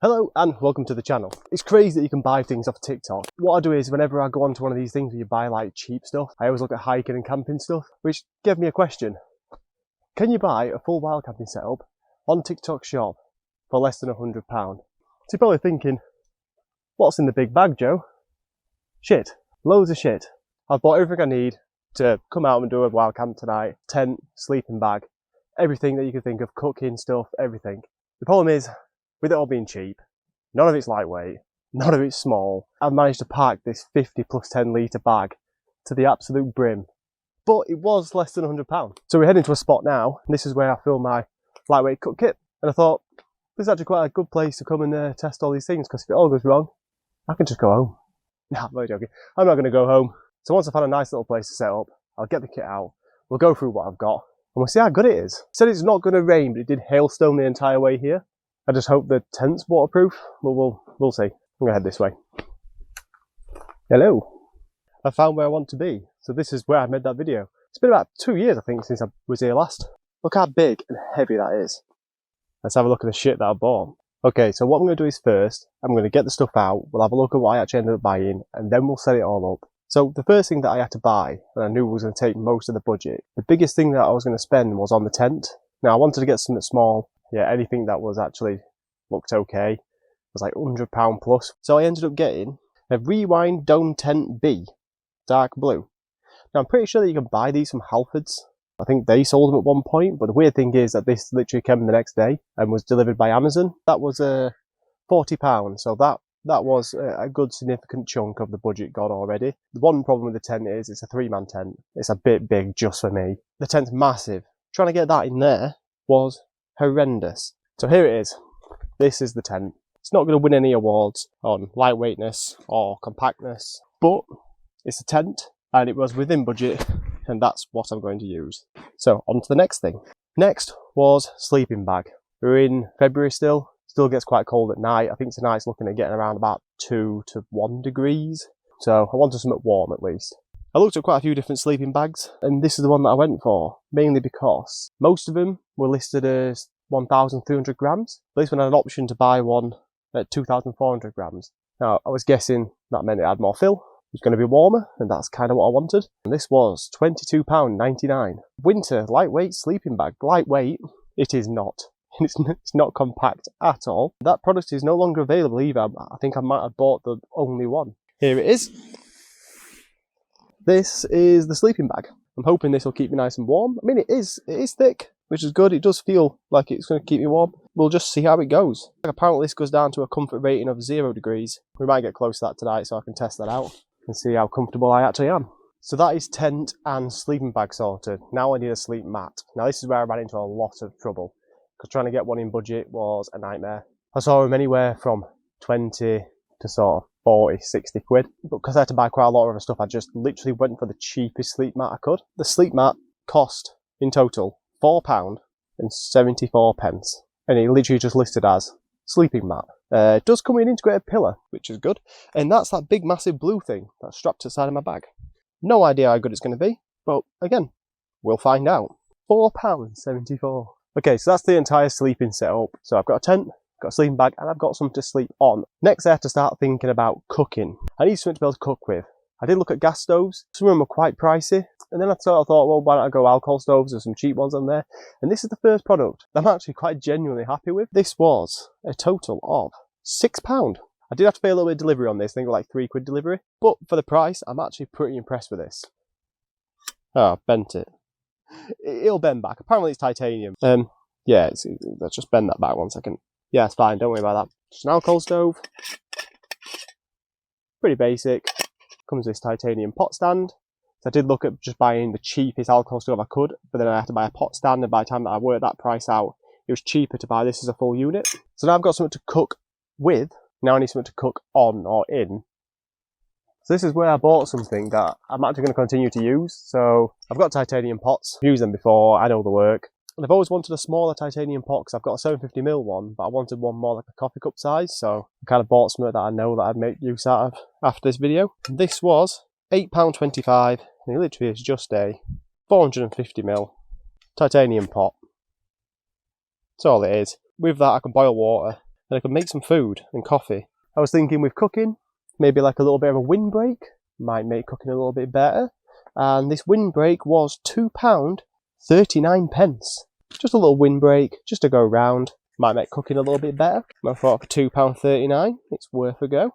Hello and welcome to the channel. It's crazy that you can buy things off TikTok. What I do is whenever I go onto one of these things where you buy like cheap stuff, I always look at hiking and camping stuff, which gave me a question. Can you buy a full wild camping setup on TikTok shop for less than £100? So you're probably thinking, what's in the big bag, Joe? Shit. Loads of shit. I've bought everything I need to come out and do a wild camp tonight. Tent, sleeping bag, everything that you can think of, cooking stuff, everything. The problem is, with it all being cheap, none of it's lightweight, none of it's small, I've managed to pack this 50 plus 10 litre bag to the absolute brim. But it was less than £100. So we're heading to a spot now, and this is where I fill my lightweight cook kit. And I thought, this is actually quite a good place to come and test all these things, because if it all goes wrong, I can just go home. Nah, I'm not joking. I'm not going to go home. So once I find a nice little place to set up, I'll get the kit out, we'll go through what I've got, and we'll see how good it is. It said it's not going to rain, but it did hailstone the entire way here. I just hope the tent's waterproof, but we'll see. I'm going to head this way. Hello. I found where I want to be, so this is where I made that video. It's been about 2 years, I think, since I was here last. Look how big and heavy that is. Let's have a look at the shit that I bought. Okay, so what I'm going to do is first, I'm going to get the stuff out, we'll have a look at what I actually ended up buying, and then we'll set it all up. So the first thing that I had to buy, and I knew was going to take most of the budget, the biggest thing that I was going to spend was on the tent. Now I wanted to get something small. Yeah, anything that was actually looked okay was like £100 plus. So I ended up getting a Rewind Dome Tent B, dark blue. Now I'm pretty sure that you can buy these from Halfords. I think they sold them at one point, but the weird thing is that this literally came the next day and was delivered by Amazon. That was £40, so that was a good significant chunk of the budget gone already. The one problem with the tent is it's a 3-man tent. It's a bit big just for me. The tent's massive. Trying to get that in there was horrendous. So here it is. This is the tent. It's not going to win any awards on lightweightness or compactness, but it's a tent and it was within budget, and that's what I'm going to use. So on to the next thing. Next was sleeping bag. We're in February still gets quite cold at night. I think tonight's looking at getting around about 2 to 1 degrees. So I wanted something warm at least. I looked at quite a few different sleeping bags, and this is the one that I went for, mainly because most of them were listed as 1,300 grams. At least when I had an option to buy one at 2,400 grams. Now, I was guessing that meant it had more fill, it was going to be warmer, and that's kind of what I wanted. And this was £22.99. Winter lightweight sleeping bag. Lightweight, it is not. It's not compact at all. That product is no longer available either. I think I might have bought the only one. Here it is. This is the sleeping bag. I'm hoping this will keep me nice and warm. I mean, it is thick, which is good. It does feel like it's going to keep me warm. We'll just see how it goes. Apparently this goes down to a comfort rating of 0 degrees. We might get close to that tonight so I can test that out and see how comfortable I actually am. So that is tent and sleeping bag sorted. Now I need a sleep mat. Now this is where I ran into a lot of trouble, because trying to get one in budget was a nightmare. I saw them anywhere from 20 to sort of 40, 60 quid. But because I had to buy quite a lot of other stuff, I just literally went for the cheapest sleep mat I could. The sleep mat cost in total £4.74, and it literally just listed as sleeping mat. It does come with an integrated pillow, which is good, and that's that big massive blue thing that's strapped to the side of my bag. No idea how good it's going to be, but again, we'll find out. £4.74. Okay, so that's the entire sleeping setup. So I've got a tent, got a sleeping bag, and I've got something to sleep on. Next I have to start thinking about cooking. I need something to be able to cook with. I did look at gas stoves. Some of them were quite pricey, and then I sort of thought, well, why don't I go alcohol stoves? There's some cheap ones on there. And this is the first product that I'm actually quite genuinely happy with. This was a total of £6. I did have to pay a little bit of delivery on this. I think it was like £3 delivery. But for the price, I'm actually pretty impressed with this. Oh, I've bent it. It'll bend back. Apparently it's titanium. Yeah, let's just bend that back 1 second. Yeah, it's fine. Don't worry about that. Just an alcohol stove. Pretty basic. Comes with this titanium pot stand. So I did look at just buying the cheapest alcohol stove I could, but then I had to buy a pot stand, and by the time that I worked that price out, it was cheaper to buy this as a full unit. So now I've got something to cook with. Now I need something to cook on or in. So this is where I bought something that I'm actually going to continue to use. So I've got titanium pots. I've used them before. I know the work. And I've always wanted a smaller titanium pot because I've got a 750ml one, but I wanted one more like a coffee cup size. So I kind of bought something that I know that I'd make use out of after this video. And this was £8.25, and it literally is just a 450ml titanium pot. That's all it is. With that I can boil water, and I could make some food and coffee. I was thinking with cooking, maybe like a little bit of a windbreak might make cooking a little bit better. And this windbreak was £2.39. Just a little windbreak, just to go round. Might make cooking a little bit better. I thought for £2.39, it's worth a go.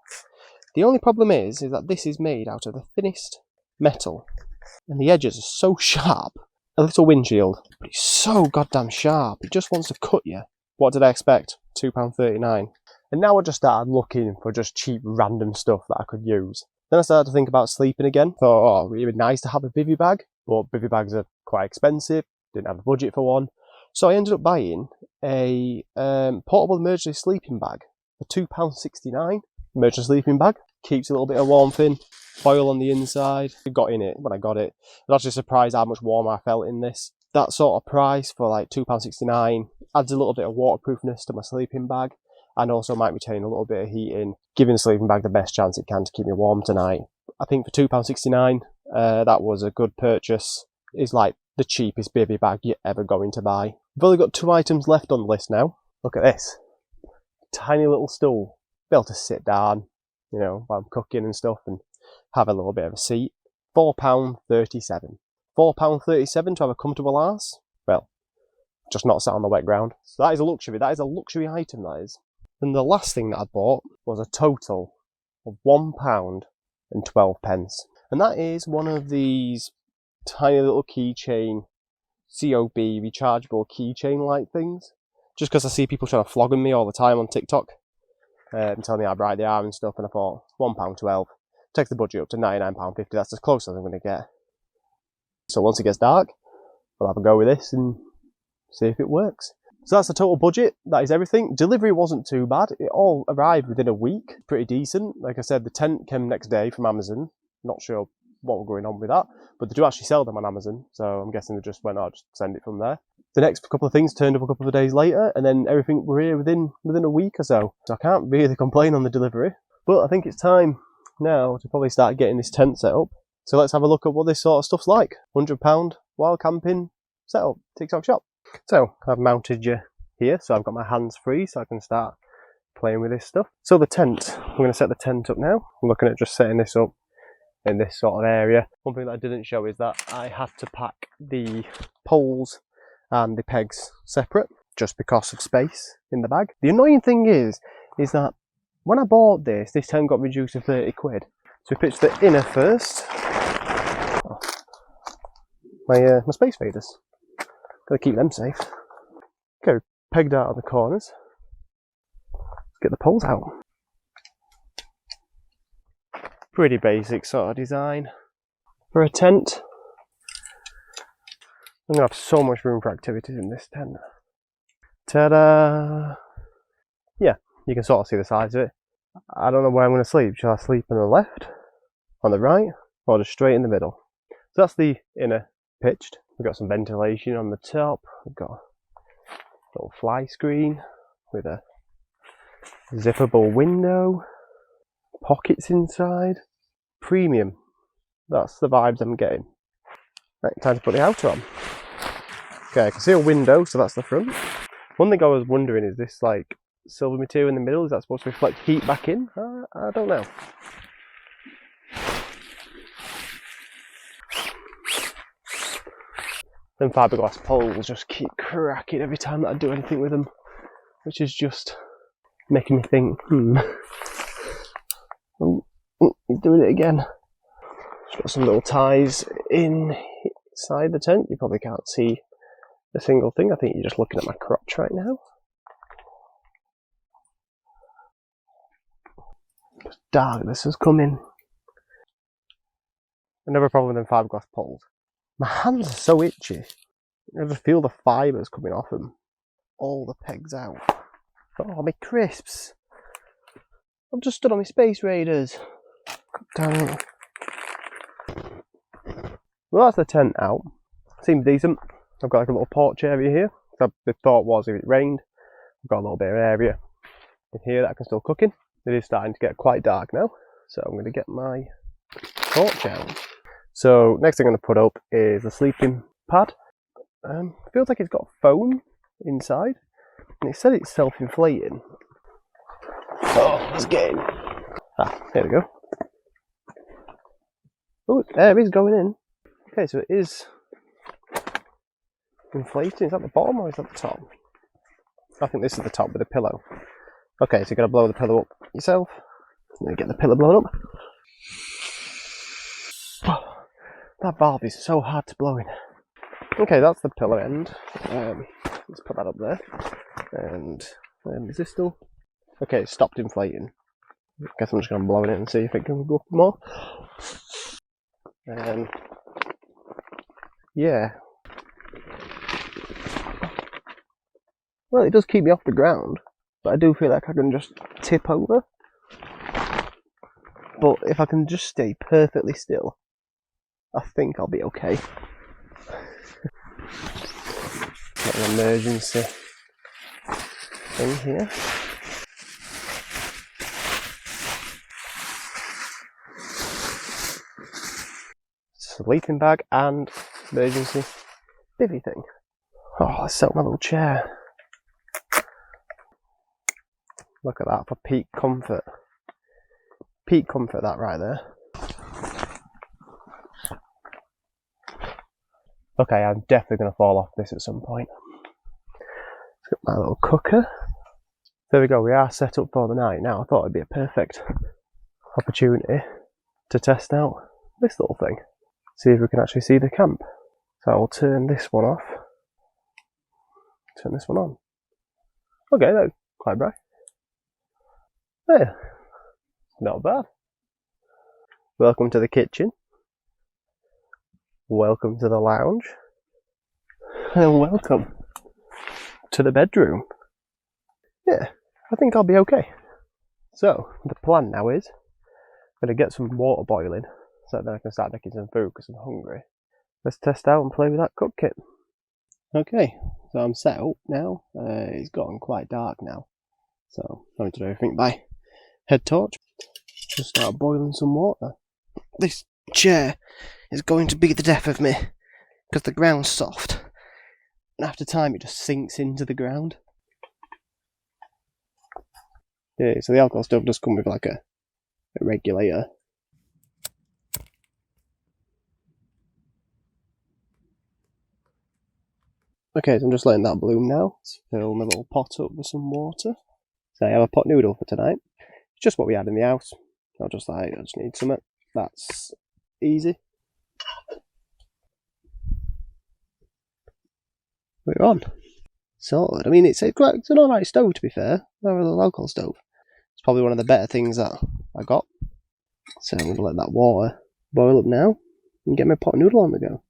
The only problem is that this is made out of the thinnest metal. And the edges are so sharp. A little windshield, but it's so goddamn sharp. It just wants to cut you. What did I expect? £2.39. And now I just started looking for just cheap random stuff that I could use. Then I started to think about sleeping again. Thought, oh, it would be nice to have a bivy bag, but bivy bags are quite expensive. Didn't have a budget for one. So I ended up buying a portable emergency sleeping bag for £2.69. Emergency sleeping bag. Keeps a little bit of warmth in. Foil on the inside. I got in it when I got it. I was actually surprised how much warmer I felt in this. That sort of price for like £2.69 adds a little bit of waterproofness to my sleeping bag, and also might retain a little bit of heating, giving the sleeping bag the best chance it can to keep me warm tonight. I think for £2.69, that was a good purchase. It's like the cheapest bivy bag you're ever going to buy. I've only got 2 items left on the list now. Look at this. Tiny little stool. Be able to sit down, you know, while I'm cooking and stuff, and have a little bit of a seat. £4.37. £4.37 to have a comfortable arse? Well, just not sat on the wet ground. So that is a luxury. That is a luxury item, that is. And the last thing that I bought was a total of £1.12. And that is one of these tiny little keychain, COB rechargeable keychain like things. Just because I see people trying to flog me all the time on TikTok. And telling me how bright they are and stuff, and I thought, £1.12. Takes the budget up to £99.50. That's as close as I'm going to get. So once it gets dark, we'll have a go with this and see if it works. So that's the total budget. That is everything. Delivery wasn't too bad. It all arrived within a week. Pretty decent. Like I said, the tent came next day from Amazon. Not sure what was going on with that, but they do actually sell them on Amazon. So I'm guessing they just went, oh, just send it from there. The next couple of things turned up a couple of days later, and then everything were here within a week or so. So I can't really complain on the delivery. But I think it's time now to probably start getting this tent set up. So let's have a look at what this sort of stuff's like. £100 wild camping setup, TikTok shop. So I've mounted you here, so I've got my hands free so I can start playing with this stuff. So the tent, I'm going to set the tent up now. I'm looking at just setting this up in this sort of area. One thing that I didn't show is that I had to pack the poles and the pegs separate just because of space in the bag. The annoying thing is that when I bought this tent got reduced to 30 quid. So we pitched the inner first. Oh, my space faders. Gotta keep them safe. Okay, pegged out of the corners. Let's get the poles out. Pretty basic sort of design for a tent. I'm gonna have so much room for activities in this tent. Ta-da! Yeah, you can sort of see the size of it. I don't know where I'm gonna sleep. Shall I sleep on the left, on the right, or just straight in the middle? So that's the inner pitched. We've got some ventilation on the top. We've got a little fly screen with a zippable window, pockets inside. Premium. That's the vibes I'm getting. Right, time to put the outer on. Okay, I can see a window, so that's the front. One thing I was wondering, is this like silver material in the middle? Is that supposed to reflect heat back in? I don't know. Them fiberglass poles just keep cracking every time that I do anything with them, which is just making me think, oh, he's doing it again. Just got some little ties inside the tent. You probably can't see a single thing. I think you're just looking at my crotch right now. Darkness has come in. Another problem with them fiberglass poles. My hands are so itchy. I just feel the fibres coming off them. All the pegs out. Oh, my crisps. I've just stood on my Space Raiders. Damn it. Well, that's the tent out. Seems decent. I've got like a little porch area here. The thought was if it rained, I've got a little bit of area in here that I can still cook in. It is starting to get quite dark now, so I'm going to get my torch out. So next thing I'm going to put up is the sleeping pad. Feels like it's got foam inside, and it said it's self-inflating. Oh, let's get in. Ah, there we go. Oh, air is going in. Okay, so it is inflating. Is that the bottom or is that the top? I think this is the top with the pillow. Okay, so you're going to blow the pillow up yourself. I'm going to get the pillow blown up. That valve is so hard to blow in. Okay, that's the pillow end. Let's put that up there. And is this still? Okay, it stopped inflating. I guess I'm just going to blow it in and see if it can go up more. Yeah. Well, it does keep me off the ground, but I do feel like I can just tip over. But if I can just stay perfectly still, I think I'll be okay. Got an emergency thing here. Sleeping bag and emergency bivvy thing. Oh, let's set up my little chair. Look at that for peak comfort. Peak comfort, that right there. Okay, I'm definitely going to fall off this at some point. Let's get my little cooker. There we go, we are set up for the night. Now, I thought it'd be a perfect opportunity to test out this little thing. See if we can actually see the camp. So I will turn this one off. Turn this one on. Okay, that's quite bright. Yeah, not bad. Welcome to the kitchen. Welcome to the lounge. And welcome to the bedroom. Yeah, I think I'll be okay. So, the plan now is I'm going to get some water boiling so that I can start making some food because I'm hungry. Let's test out and play with that cook kit. Okay, so I'm set up now. It's gotten quite dark now. So, I'm going to do everything by head torch. Just start boiling some water. This chair is going to be the death of me because the ground's soft. And after time it just sinks into the ground. Yeah, so the alcohol stove does come with like a regulator. Okay, so I'm just letting that bloom now. Let's fill my little pot up with some water. So I have a pot noodle for tonight. It's just what we had in the house. I just need something that's easy. We're on. Sorted. I mean, it's an alright stove to be fair. Over the local stove. It's probably one of the better things that I got. So I'm going to let that water boil up now and get my pot noodle on the go.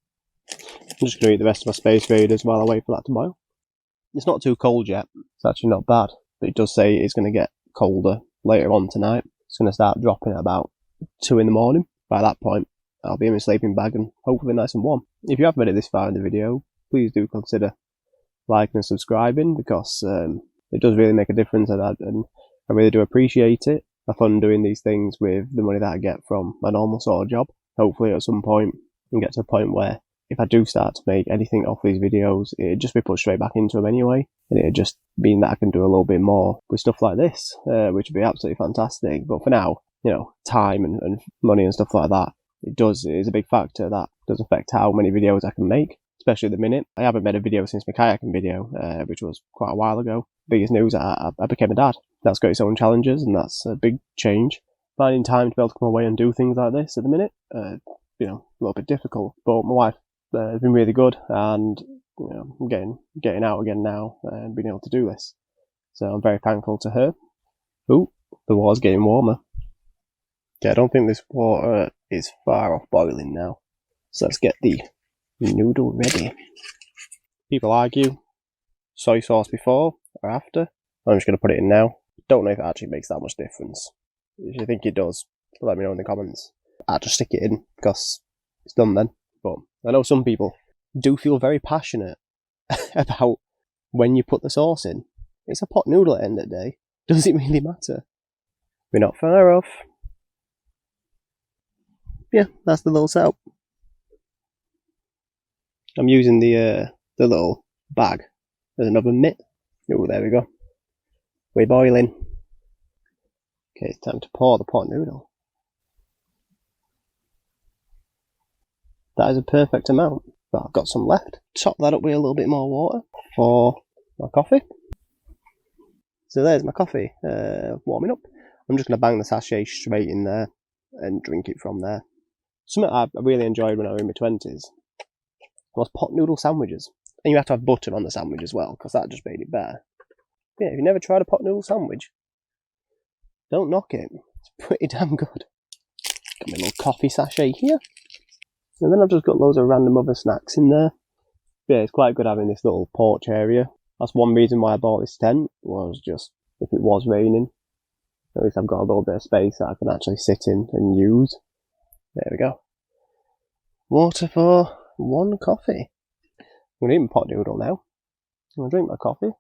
I'm just going to eat the rest of my Space Raiders while I wait for that to boil. It's not too cold yet. It's actually not bad. But it does say it's going to get colder later on tonight. It's going to start dropping at about 2 in the morning. By that point, I'll be in my sleeping bag and hopefully nice and warm. If you have made it this far in the video, please do consider liking and subscribing because it does really make a difference and I really do appreciate it. I have fun doing these things with the money that I get from my normal sort of job. Hopefully at some point I can get to a point where if I do start to make anything off these videos, it'd just be put straight back into them anyway. And it'd just mean that I can do a little bit more with stuff like this, which would be absolutely fantastic. But for now, you know, time and money and stuff like that, it is a big factor that does affect how many videos I can make. Especially at the minute. I haven't made a video since my kayaking video, which was quite a while ago. Biggest news, I became a dad. That's got its own challenges, and that's a big change. Finding time to be able to come away and do things like this at the minute, a little bit difficult. But my wife has been really good, and I'm getting out again now and being able to do this. So I'm very thankful to her. Ooh, the water's getting warmer. Okay, I don't think this water is far off boiling now. So let's get the noodle ready. People argue soy sauce before or after. I'm just going to put it in now. Don't know if it actually makes that much difference. If you think it does, let me know in the comments. I'll just stick it in because it's done then. But I know some people do feel very passionate about when you put the sauce in. It's a pot noodle at the end of the day. Does it really matter? We're not far off. Yeah, that's the little setup. I'm using the little bag as another mitt. Oh, there we go. We're boiling. Okay, it's time to pour the pot noodle. That is a perfect amount. But I've got some left. Top that up with a little bit more water for my coffee. So there's my coffee warming up. I'm just going to bang the sachet straight in there and drink it from there. Something I really enjoyed when I was in my 20s was pot noodle sandwiches. And you have to have butter on the sandwich as well, because that just made it better. Yeah, if you've never tried a pot noodle sandwich, don't knock it. It's pretty damn good. Got my little coffee sachet here. And then I've just got loads of random other snacks in there. Yeah, it's quite good having this little porch area. That's one reason why I bought this tent, was just if it was raining, at least I've got a little bit of space that I can actually sit in and use. There we go. Water for one coffee. I'm going to eat my pot noodle now. I'm going to drink my coffee.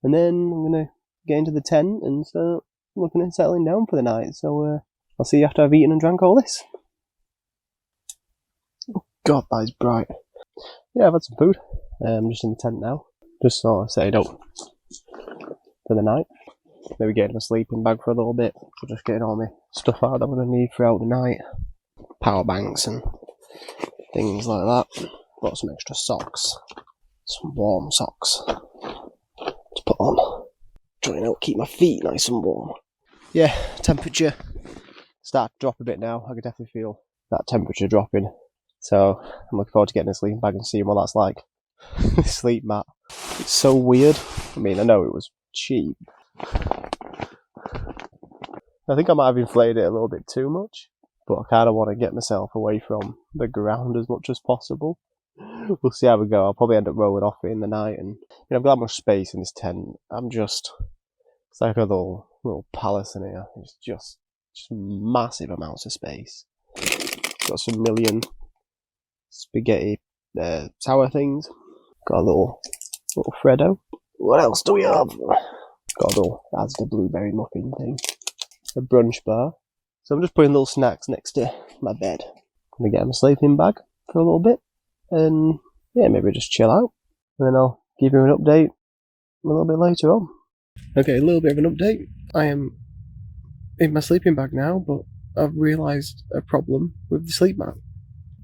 And then I'm going to get into the tent and start looking at settling down for the night. So I'll see you after I've eaten and drank all this. Oh God, that is bright. Yeah, I've had some food. I'm just in the tent now. Just sort of set it up for the night. Maybe getting a sleeping bag for a little bit. So just getting all my stuff out that I'm going to need throughout the night. Power banks and things like that. Got some extra socks. Some warm socks to put on. Trying to keep my feet nice and warm. Yeah, temperature started to drop a bit now. I can definitely feel that temperature dropping. So I'm looking forward to getting a sleeping bag and seeing what that's like. Sleep mat. It's so weird. I mean, I know it was cheap. I think I might have inflated it a little bit too much, but I kind of want to get myself away from the ground as much as possible. We'll see how we go. I'll probably end up rolling off it in the night, and I've got that much space in this tent. It's like a little palace in here. It's just massive amounts of space. Got some million spaghetti sour things. Got a little Freddo. What else do we have? Got a little Asda blueberry muffin thing. A brunch bar. So I'm just putting little snacks next to my bed. I'm gonna get my sleeping bag for a little bit. And yeah, maybe just chill out. And then I'll give you an update a little bit later on. Okay, a little bit of an update. I am in my sleeping bag now, but I've realised a problem with the sleep mat.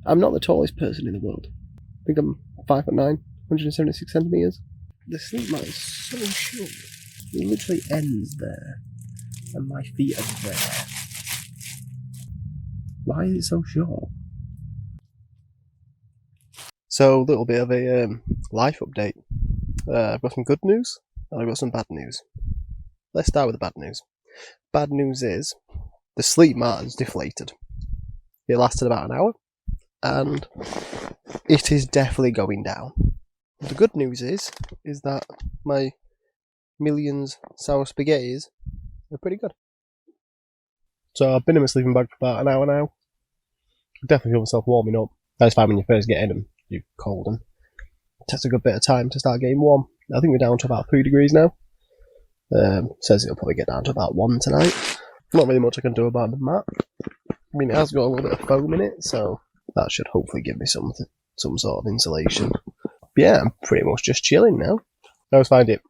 I'm not the tallest person in the world. I think I'm 5'9", 176 centimetres. The sleep mat is so short. It literally ends there. And my feet are there. Why is it so short? So, a little bit of a life update. I've got some good news, and I've got some bad news. Let's start with the bad news. Bad news is, the sleep mat is deflated. It lasted about an hour, and it is definitely going down. The good news is that my millions sour spaghettis are pretty good. So I've been in my sleeping bag for about an hour now. I definitely feel myself warming up. That's fine when you first get in them. You're cold, and it takes a good bit of time to start getting warm. I think we're down to about 3 degrees now. Says it'll probably get down to about 1 tonight. Not really much I can do about the mat. I mean, it has got a little bit of foam in it, so that should hopefully give me some sort of insulation. But yeah, I'm pretty much just chilling now. I always find it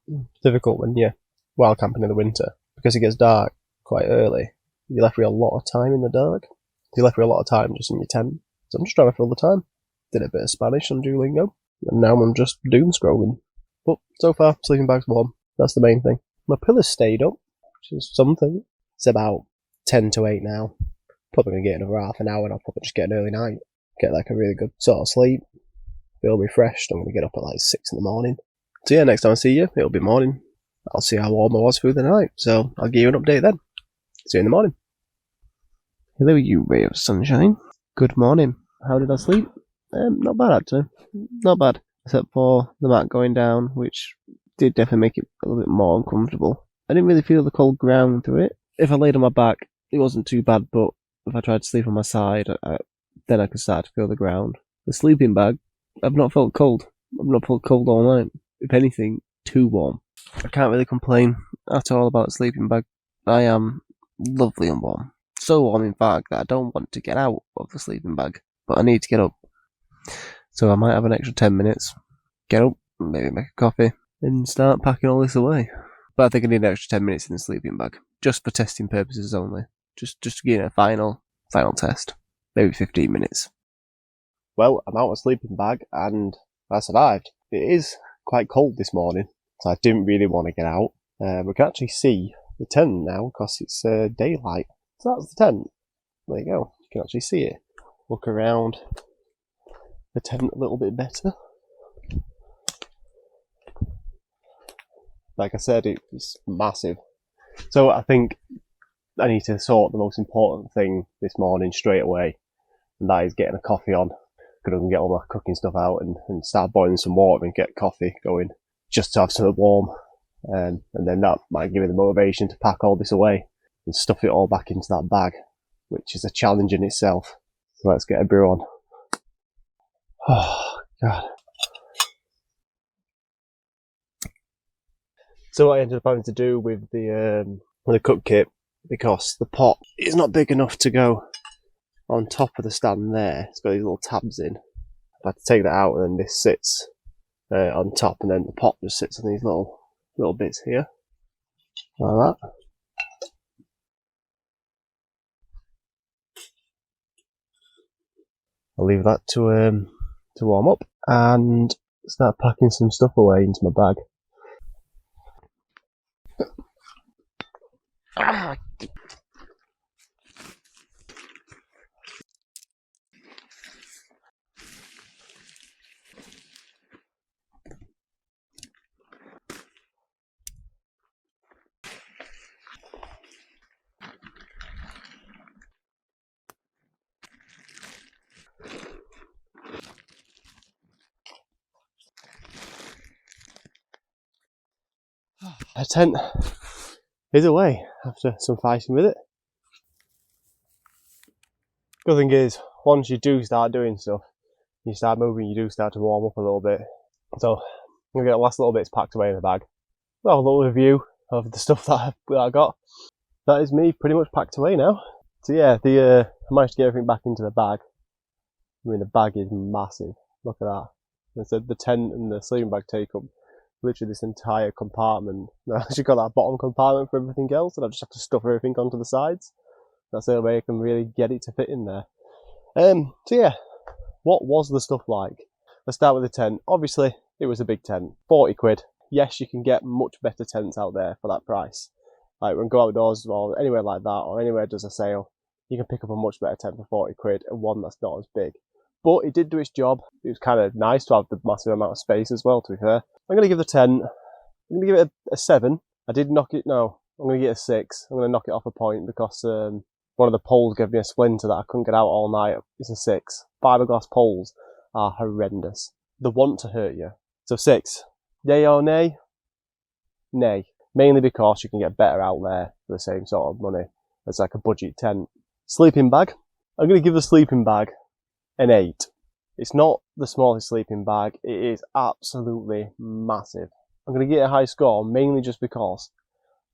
difficult when you're wild camping in the winter, because it gets dark quite early. You're left with a lot of time in the dark. You're left with a lot of time just in your tent. So I'm just trying to fill the time. Did a bit of Spanish on Duolingo, and now I'm just doom scrolling. But so far, sleeping bag's warm. That's the main thing. My pillows stayed up, which is something. It's about 10 to 8 now. Probably going to get another half an hour, and I'll probably just get an early night. Get like a really good sort of sleep. Feel refreshed. I'm going to get up at like 6 in the morning. So yeah, next time I see you, it'll be morning. I'll see how warm I was through the night. So I'll give you an update then. See you in the morning. Hello, you ray of sunshine. Good morning. How did I sleep? Not bad actually. Not bad. Except for the mat going down, which did definitely make it a little bit more uncomfortable. I didn't really feel the cold ground through it. If I laid on my back, it wasn't too bad, but if I tried to sleep on my side, then I could start to feel the ground. The sleeping bag, I've not felt cold. I've not felt cold all night. If anything, too warm. I can't really complain at all about the sleeping bag. I am lovely and warm. So warm, in fact, that I don't want to get out of the sleeping bag, but I need to get up. So I might have an extra 10 minutes, get up, maybe make a coffee, and start packing all this away. But I think I need an extra 10 minutes in the sleeping bag. just for testing purposes only. Just to get a final test. Maybe 15 minutes. Well, I'm out of sleeping bag and I survived. It is quite cold this morning, so I didn't really want to get out. We can actually see the tent now because it's daylight. So that's the tent. There you go. You can actually see it. Look around the tent a little bit better. Like I said, it's massive. So I think I need to sort the most important thing this morning straight away, and that is getting a coffee on. Because I can get all my cooking stuff out and start boiling some water and get coffee going, just to have something warm. And then that might give me the motivation to pack all this away and stuff it all back into that bag, which is a challenge in itself. So let's get a brew on. Oh, God. So what I ended up having to do with the cook kit, because the pot is not big enough to go on top of the stand there. It's got these little tabs in. I had to take that out, and then this sits on top, and then the pot just sits on these little bits here, like that. I'll leave that to warm up and start packing some stuff away into my bag. A tent is away after some fighting with it. Good thing is, once you do start doing stuff, you start moving, you do start to warm up a little bit. So I'm gonna get the last little bits packed away in the bag. Well, a little review of the stuff that I got. That is me pretty much packed away now. So yeah, I managed to get everything back into the bag. I mean, the bag is massive. Look at that. Instead, the tent and the sleeping bag take up literally this entire compartment. Now, I actually got that bottom compartment for everything else, and I just have to stuff everything onto the sides. That's the only way I can really get it to fit in there. So yeah, what was the stuff like? Let's start with the tent. Obviously, it was a big tent. 40 quid. Yes, you can get much better tents out there for that price. Like, when go outdoors or anywhere like that, or anywhere does a sale, you can pick up a much better tent for 40 quid and one that's not as big. But it did do its job. It was kind of nice to have the massive amount of space as well, to be fair. I'm going to give the tent, I'm going to give it a 7. I did knock it, no, I'm going to give it a 6. I'm going to knock it off a point because one of the poles gave me a splinter that I couldn't get out all night. It's a 6. Fiberglass poles are horrendous. They want to hurt you. So 6. Yay or nay? Nay. Mainly because you can get better out there for the same sort of money. It's like a budget tent. Sleeping bag. I'm going to give the sleeping bag an 8. It's not the smallest sleeping bag. It is absolutely massive. I'm going to get a high score mainly just because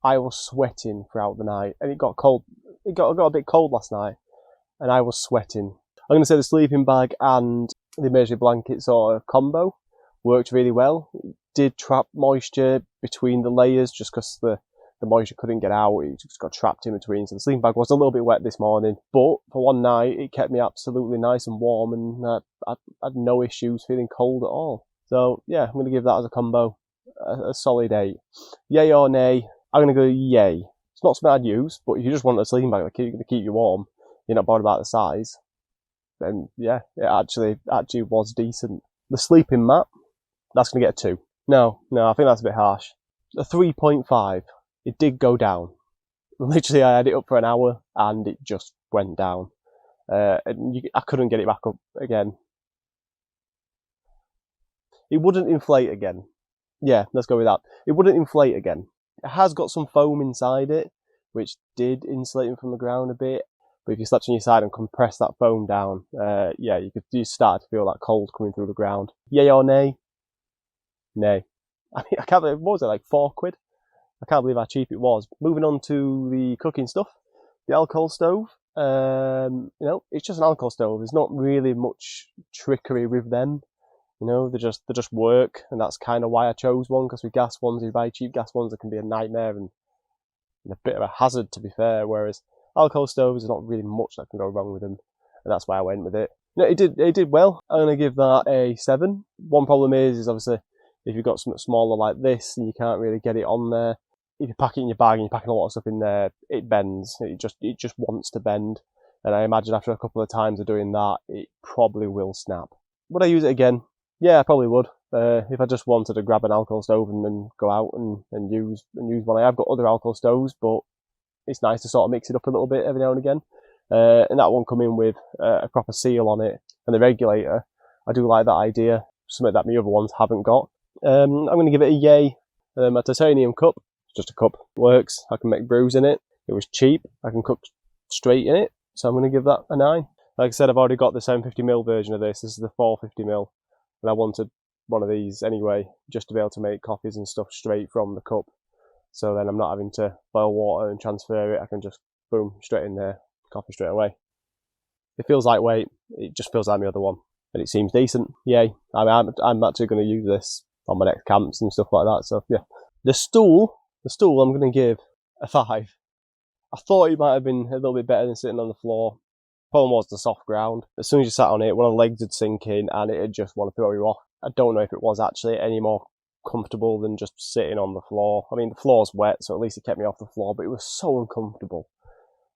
I was sweating throughout the night, and it got cold. It got a bit cold last night, and I was sweating. I'm going to say the sleeping bag and the emergency blanket sort of combo worked really well. It did trap moisture between the layers just because the moisture couldn't get out. It just got trapped in between. So the sleeping bag was a little bit wet this morning, but for one night it kept me absolutely nice and warm, and I had no issues feeling cold at all. So yeah, I'm going to give that as a combo a solid 8. Yay or nay? I'm going to go yay. It's not something I'd use, but if you just want a sleeping bag that's going to keep you warm, you're not bothered about the size, then yeah, it actually was decent. The sleeping mat, that's going to get a 2. No, I think that's a bit harsh. A 3.5. It did go down. Literally, I had it up for an hour and it just went down. And I couldn't get it back up again. It wouldn't inflate again. Yeah, let's go with that. It wouldn't inflate again. It has got some foam inside it, which did insulate it from the ground a bit. But if you slept on your side and compressed that foam down, yeah, you start to feel that cold coming through the ground. Yay or nay? Nay. I mean, I can't believe, what was it, like 4 quid? I can't believe how cheap it was. Moving on to the cooking stuff. The alcohol stove. You know, it's just an alcohol stove. There's not really much trickery with them. You know, they just work, and that's kind of why I chose one, because with gas ones, if you buy cheap gas ones, it can be a nightmare, and and a bit of a hazard, to be fair, whereas alcohol stoves, there's not really much that can go wrong with them, and that's why I went with it. No, it did well. I'm going to give that a 7. One problem is obviously if you've got something smaller like this and you can't really get it on there, if you pack it in your bag and you're packing a lot of stuff in there, it bends. It just wants to bend. And I imagine after a couple of times of doing that, it probably will snap. Would I use it again? Yeah, I probably would. If I just wanted to grab an alcohol stove and then go out and use one. I have got other alcohol stoves, but it's nice to sort of mix it up a little bit every now and again. And that one coming with a proper seal on it and the regulator, I do like that idea. Something that my other ones haven't got. I'm going to give it a yay. My titanium cup, just a cup, works. I can make brews in it. It was cheap. I can cook straight in it. So I'm going to give that a 9. Like I said, I've already got the 750ml version of this. This is the 450ml. And I wanted one of these anyway, just to be able to make coffees and stuff straight from the cup. So then I'm not having to boil water and transfer it. I can just, boom, straight in there, coffee straight away. It feels lightweight. It just feels like my other one. And it seems decent. Yay. I'm actually going to use this on my next camps and stuff like that. So yeah. The stool I'm going to give a 5. I thought it might have been a little bit better than sitting on the floor. Problem was the soft ground. As soon as you sat on it, one of the legs would sink in and it'd just want to throw you off. I don't know if it was actually any more comfortable than just sitting on the floor. I mean, the floor's wet, so at least it kept me off the floor, but it was so uncomfortable.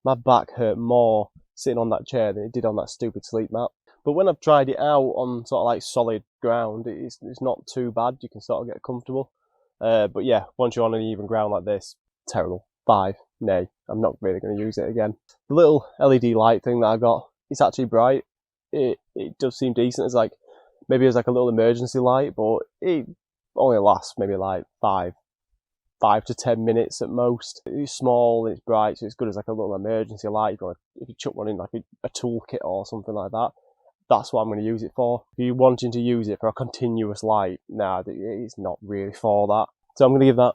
My back hurt more sitting on that chair than it did on that stupid sleep mat. But when I've tried it out on sort of like solid ground, it's not too bad. You can sort of get comfortable. But yeah, once you're on an even ground like this, terrible. 5. Nay, I'm not really going to use it again. The little LED light thing that I got, it's actually bright. It does seem decent. It's like, maybe it's like a little emergency light, but it only lasts maybe like 5 to 10 minutes at most. It's small and it's bright, so it's good as like a little emergency light. If you chuck one in like a toolkit or something like that, that's what I'm going to use it for. If you're wanting to use it for a continuous light, nah, it's not really for that. So I'm going to give that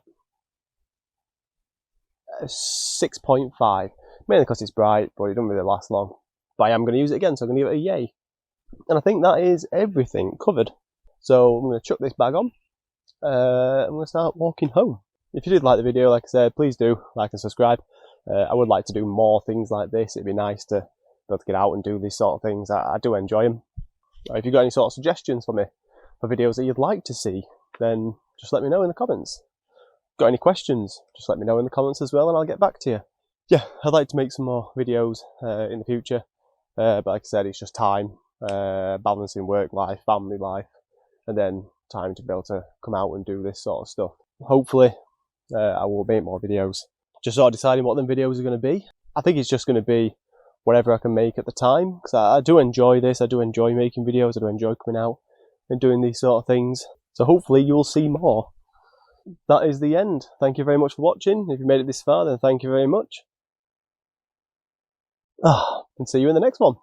a 6.5, mainly because it's bright, but it doesn't really last long. But I am going to use it again, so I'm going to give it a yay. And I think that is everything covered. So I'm going to chuck this bag on. I'm going to start walking home. If you did like the video, like I said, please do like and subscribe. I would like to do more things like this. It'd be nice to be able to get out and do these sort of things. I do enjoy them. If you've got any sort of suggestions for me, for videos that you'd like to see, then just let me know in the comments. Got any questions, just let me know in the comments as well and I'll get back to you. Yeah, I'd like to make some more videos in the future, but like I said, it's just time, balancing work life, family life, and then time to be able to come out and do this sort of stuff. Hopefully I will make more videos. Just sort of deciding what them videos are going to be. I think it's just going to be whatever I can make at the time, because I do enjoy this. I do enjoy making videos. I do enjoy coming out and doing these sort of things. So hopefully you will see more. That is the end. Thank you very much for watching. If you made it this far, then thank you very much. And see you in the next one.